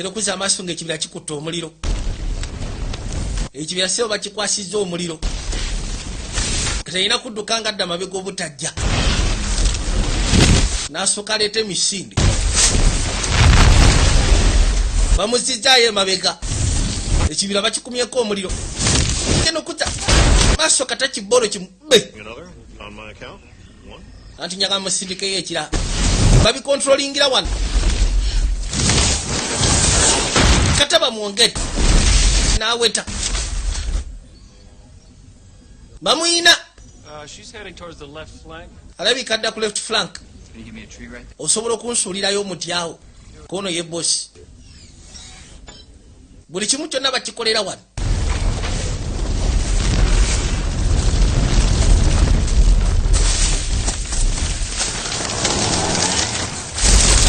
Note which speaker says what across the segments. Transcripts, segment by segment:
Speaker 1: gero kuza amaaso ng'ekibira kikutta omuliro. Ekibira sebo bakikwasizza omuliro. Talina kudduka nga adda mabega obutajja. N'asooka aleeta emisinde. Bamuzizzaayo emabega. Ekibira bakikumyeko omuliro. Geno kuza maaso kata kibbolo kimubbe. Anti nyaga musindikeyo ekirala. Babikontrolingira wano. Kataba mwongere. Naweta. Bamuyina.
Speaker 2: She's heading towards the left flank.
Speaker 1: Alabika adda ku left flank.
Speaker 2: Can you give me a tree right there?
Speaker 1: Osobola okunsuulirayo omuti awo. Kono ye boss. Buli kimu kyonna bakikolera wano.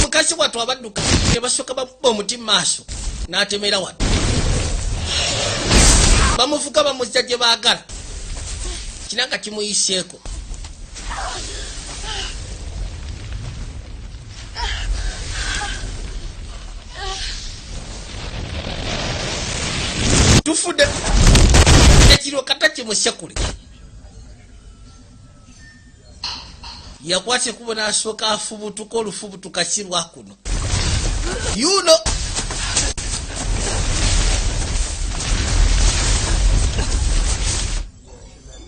Speaker 1: Mukazi watu abadduka ne basooka bamuba omuti mu maaso n'atemera wano. Bamuvuga bamuzza gye baagala. Kinanga kimuyiseeko. Tufudde ekiro kata kimusekule. Yakwase kubo n'asooka afubutuka olufubutuka si lwa kuno. Yuno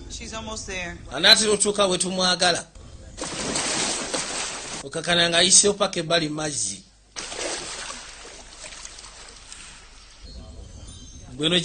Speaker 3: She's almost there.
Speaker 1: anaatera otuuka we tumwagala. Okakana nga ayiseewo paka ebbali mazzi. Bweno